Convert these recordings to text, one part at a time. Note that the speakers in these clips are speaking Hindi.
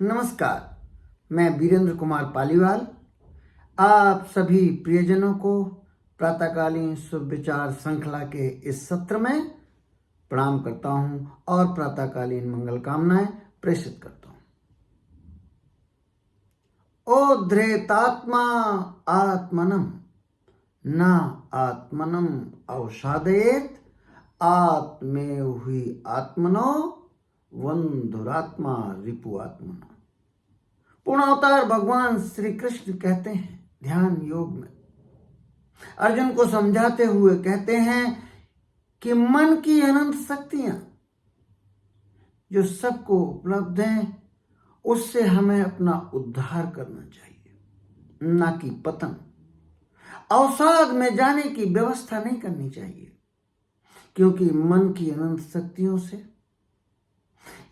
नमस्कार, मैं वीरेंद्र कुमार पालीवाल आप सभी प्रियजनों को प्रातःकालीन शुभ विचार श्रृंखला के इस सत्र में प्रणाम करता हूं और प्रातःकालीन मंगल कामनाएं प्रेषित करता हूं। ओ धृतात्मा आत्मनम न आत्मनम अवसादयेत आत्मेव हुई आत्मनो वंधुरात्मा रिपु आत्मनो। पूर्ण अवतार भगवान श्री कृष्ण कहते हैं ध्यान योग में, अर्जुन को समझाते हुए कहते हैं कि मन की अनंत शक्तियां जो सबको उपलब्ध हैं उससे हमें अपना उद्धार करना चाहिए, ना कि पतन अवसाद में जाने की व्यवस्था नहीं करनी चाहिए। क्योंकि मन की अनंत शक्तियों से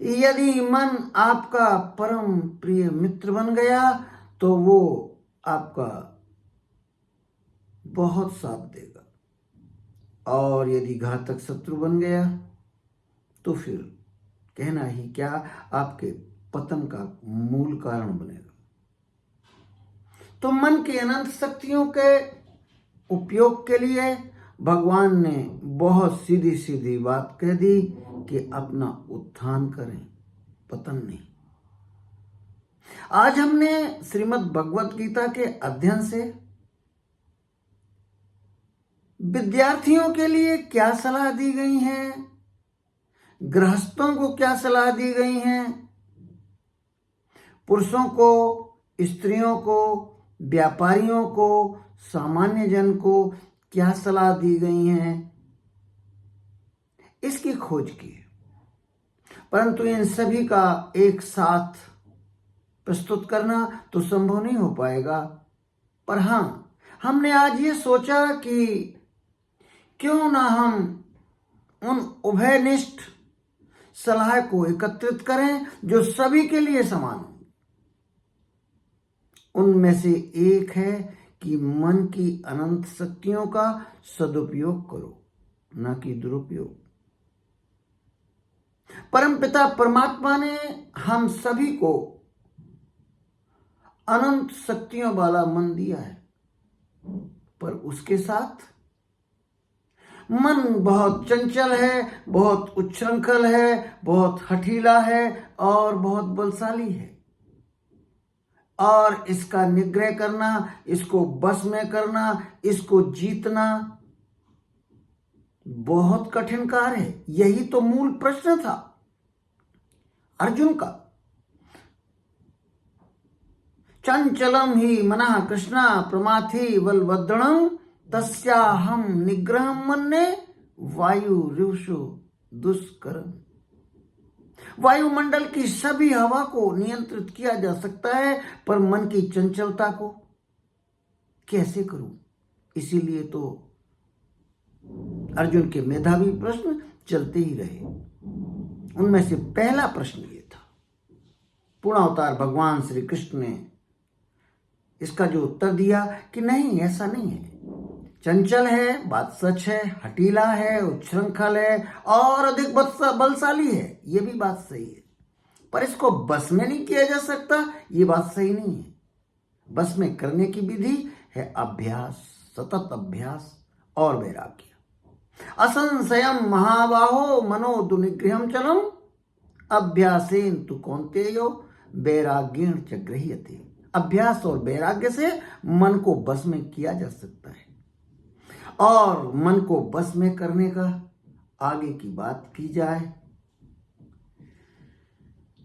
यदि मन आपका परम प्रिय मित्र बन गया तो वो आपका बहुत साथ देगा, और यदि घातक शत्रु बन गया तो फिर कहना ही क्या, आपके पतन का मूल कारण बनेगा। तो मन की अनंत शक्तियों के उपयोग के लिए भगवान ने बहुत सीधी सीधी बात कह दी कि अपना उत्थान करें, पतन नहीं। आज हमने श्रीमद् भगवत गीता के अध्ययन से विद्यार्थियों के लिए क्या सलाह दी गई है, गृहस्थों को क्या सलाह दी गई है, पुरुषों को, स्त्रियों को, व्यापारियों को, सामान्य जन को क्या सलाह दी गई हैं, इसकी खोज की है। परंतु इन सभी का एक साथ प्रस्तुत करना तो संभव नहीं हो पाएगा। पर हां, हमने आज ये सोचा कि क्यों ना हम उन उभयनिष्ठ सलाह को एकत्रित करें जो सभी के लिए समान हो। उनमें से एक है कि मन की अनंत शक्तियों का सदुपयोग करो, न कि दुरुपयोग। परमपिता परमात्मा ने हम सभी को अनंत शक्तियों वाला मन दिया है, पर उसके साथ मन बहुत चंचल है, बहुत उच्छृंखल है, बहुत हठीला है और बहुत बलशाली है। और इसका निग्रह करना, इसको बस में करना, इसको जीतना बहुत कठिन कार्य है। यही तो मूल प्रश्न था अर्जुन का। चंचलम ही मनः कृष्णा प्रमाथि बलवद्रणं तस्याहम निग्रहं मन्ये वायु रिवशो दुष्करम। वायुमंडल की सभी हवा को नियंत्रित किया जा सकता है, पर मन की चंचलता को कैसे करूं? इसीलिए तो अर्जुन के मेधावी प्रश्न चलते ही रहे। उनमें से पहला प्रश्न ये था। पूर्ण अवतार भगवान श्री कृष्ण ने इसका जो उत्तर दिया कि नहीं, ऐसा नहीं है। चंचल है, बात सच है, हठीला है, उच्छृंखल है और अधिक बलशाली है, ये भी बात सही है। पर इसको बस में नहीं किया जा सकता, ये बात सही नहीं है। बस में करने की विधि है अभ्यास, सतत अभ्यास और वैराग्य। असंशयम महाबाहो मनो दुनिग्रहम चलम अभ्यासेन तु कौन्तेयो वैराग्येण च गृह्यते। अभ्यास और वैराग्य से मन को बस में किया जा सकता है। और मन को बस में करने का आगे की बात की जाए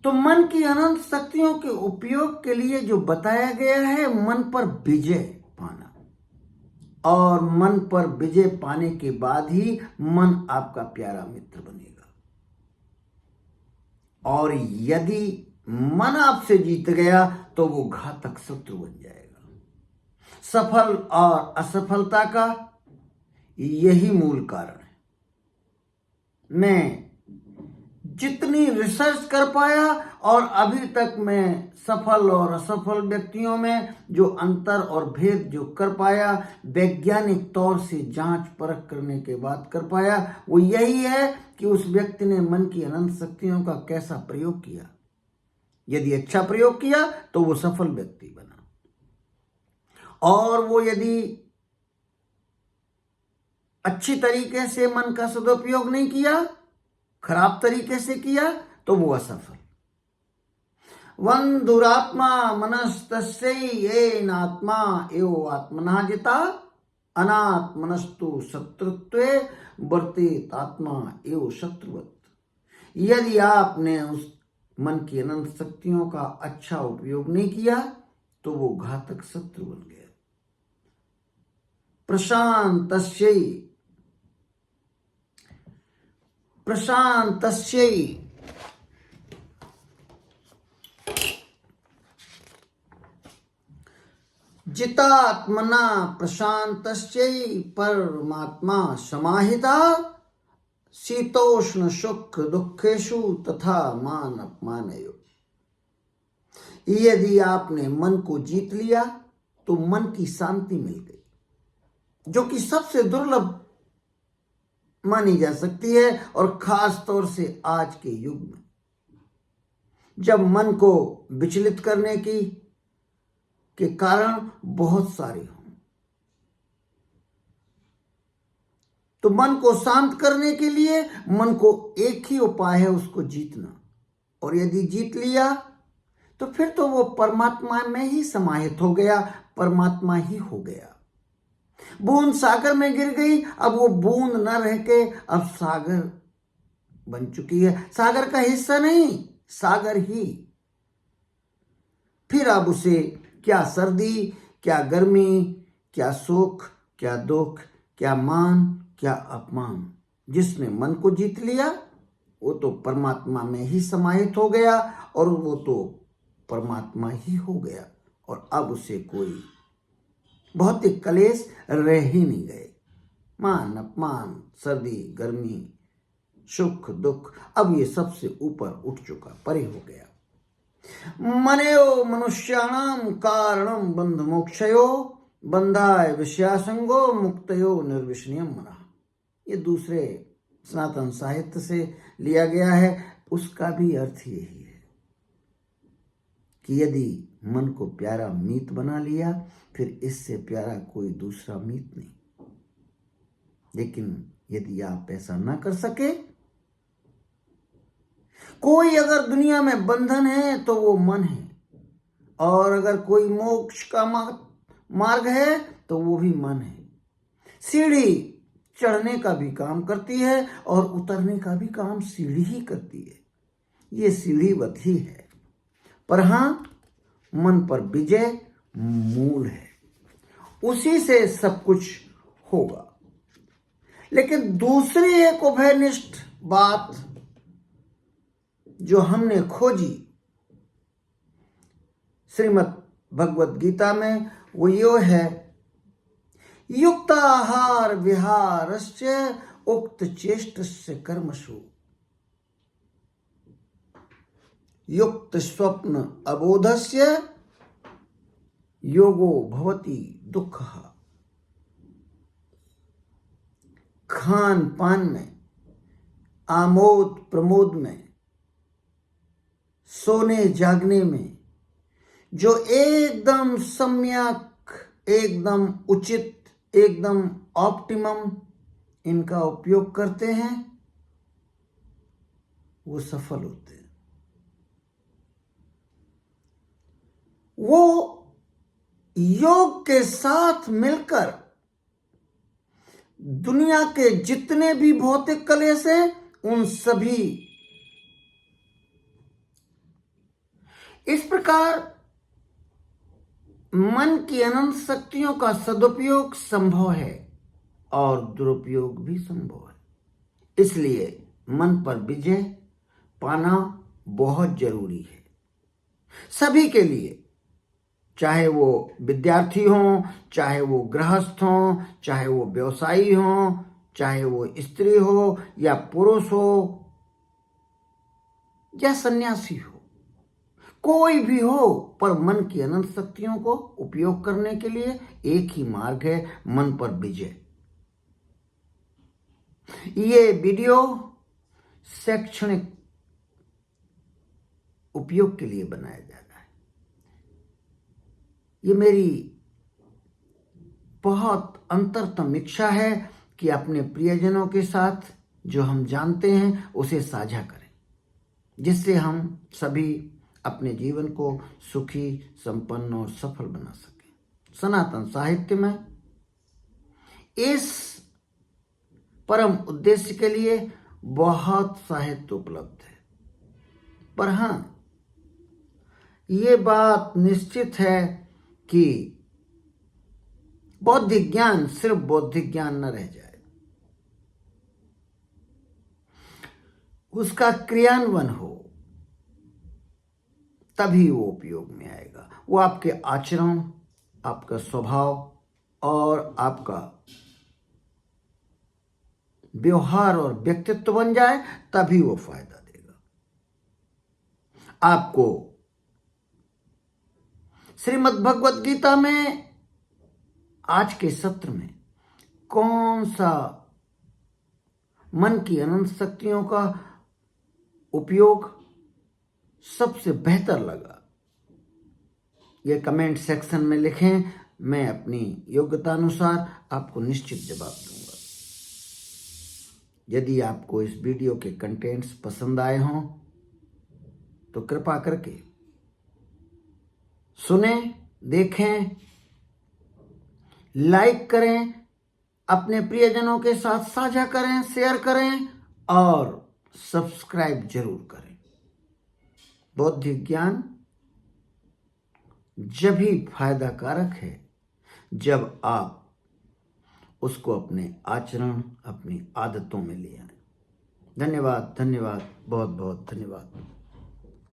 तो मन की अनंत शक्तियों के उपयोग के लिए जो बताया गया है, मन पर विजय पाना। और मन पर विजय पाने के बाद ही मन आपका प्यारा मित्र बनेगा। और यदि मन आपसे जीत गया तो वो घातक शत्रु बन जाएगा। सफल और असफलता का यही मूल कारण है। मैं जितनी रिसर्च कर पाया और अभी तक मैं सफल और असफल व्यक्तियों में जो अंतर और भेद जो कर पाया, वैज्ञानिक तौर से जांच परख करने के बाद कर पाया, वो यही है कि उस व्यक्ति ने मन की अनंत शक्तियों का कैसा प्रयोग किया। यदि अच्छा प्रयोग किया तो वो सफल व्यक्ति बना, और वो यदि अच्छी तरीके से मन का सदुपयोग नहीं किया, खराब तरीके से किया, तो वो असफल। वन दुरात्मा मनस्तस्यै येनात्मा एव आत्मना जिता अनात्मनस्तु शत्रुत्वे वर्तेत आत्मा एव शत्रुवत्। यदि आपने उस मन की अनंत शक्तियों का अच्छा उपयोग नहीं किया तो वो घातक शत्रु बन गया। प्रशांतस्यै जितात्मना प्रशांतस्यै परमात्मा समाहिता शीतोष्ण सुख दुखेषु तथा मान अपमानयो। यदि आपने मन को जीत लिया तो मन की शांति मिल गई, जो कि सबसे दुर्लभ मानी जा सकती है, और खास तौर से आज के युग में जब मन को विचलित करने के कारण बहुत सारे हों। तो मन को शांत करने के लिए मन को एक ही उपाय है, उसको जीतना। और यदि जीत लिया तो फिर तो वो परमात्मा में ही समाहित हो गया, परमात्मा ही हो गया। बूंद सागर में गिर गई, अब वो बूंद न रह के अब सागर बन चुकी है। सागर का हिस्सा नहीं, सागर ही। फिर अब उसे क्या सर्दी, क्या गर्मी, क्या सुख, क्या दुख, क्या मान, क्या अपमान, जिसने मन को जीत लिया वो तो परमात्मा में ही समाहित हो गया, और वो तो परमात्मा ही हो गया, और अब उसे कोई भौतिक कलेश रह ही नहीं गए। मान अपमान, सर्दी गर्मी, सुख दुख, अब ये सबसे ऊपर उठ चुका, परे हो गया। मनेयो मनुष्याणाम कारणम बंध मोक्षयो बंधाय विषयासंगो मुक्तयो निर्विष्णियम मना। ये दूसरे सनातन साहित्य से लिया गया है। उसका भी अर्थ यही है कि यदि मन को प्यारा मीत बना लिया, फिर इससे प्यारा कोई दूसरा मीत नहीं। लेकिन यदि आप ऐसा ना कर सके, कोई अगर दुनिया में बंधन है तो वो मन है, और अगर कोई मोक्ष का मार्ग है तो वो भी मन है। सीढ़ी चढ़ने का भी काम करती है और उतरने का भी काम सीढ़ी ही करती है। ये सीढ़ीवत ही है। पर हां, मन पर विजय मूल है, उसी से सब कुछ होगा। लेकिन दूसरी एक उभयनिष्ठ बात जो हमने खोजी श्रीमद् भगवद गीता में, वो यो है, युक्ताहार विहारस्य उक्त चेष्टस्य कर्मसु युक्त स्वप्न अबोधस्य योगो भवति दुःखः। खान पान में, आमोद प्रमोद में, सोने जागने में जो एकदम सम्यक, एकदम उचित, एकदम ऑप्टिमम इनका उपयोग करते हैं, वो सफल होते हैं। वो योग के साथ मिलकर दुनिया के जितने भी भौतिक कलेश हैं, उन सभी, इस प्रकार मन की अनंत शक्तियों का सदुपयोग संभव है और दुरुपयोग भी संभव है। इसलिए मन पर विजय पाना बहुत जरूरी है सभी के लिए, चाहे वो विद्यार्थी हों, चाहे वो गृहस्थ हों, चाहे वो व्यवसायी हों, चाहे वो स्त्री हो या पुरुष हो या सन्यासी हो, कोई भी हो, पर मन की अनंत शक्तियों को उपयोग करने के लिए एक ही मार्ग है, मन पर विजय। ये वीडियो शैक्षणिक उपयोग के लिए बनाया जा रहा है। ये मेरी बहुत अंतरतम इच्छा है कि अपने प्रियजनों के साथ जो हम जानते हैं उसे साझा करें, जिससे हम सभी अपने जीवन को सुखी, संपन्न और सफल बना सकें। सनातन साहित्य में इस परम उद्देश्य के लिए बहुत साहित्य उपलब्ध है, पर हाँ, ये बात निश्चित है कि बौद्धिक ज्ञान सिर्फ बौद्धिक ज्ञान न रह जाए, उसका क्रियान्वयन हो, तभी वो उपयोग में आएगा। वो आपके आचरण, आपका स्वभाव और आपका व्यवहार और व्यक्तित्व बन जाए, तभी वो फायदा देगा। आपको श्रीमद् भगवत गीता में आज के सत्र में कौन सा मन की अनंत शक्तियों का उपयोग सबसे बेहतर लगा, ये कमेंट सेक्शन में लिखें। मैं अपनी योग्यता अनुसार आपको निश्चित जवाब दूंगा। यदि आपको इस वीडियो के कंटेंट्स पसंद आए हों तो कृपा करके सुने, देखें, लाइक करें, अपने प्रियजनों के साथ साझा करें, शेयर करें और सब्सक्राइब जरूर करें। बौद्धिक ज्ञान जब ही फायदा कारक है जब आप उसको अपने आचरण, अपनी आदतों में ले आए। धन्यवाद, धन्यवाद, बहुत बहुत धन्यवाद।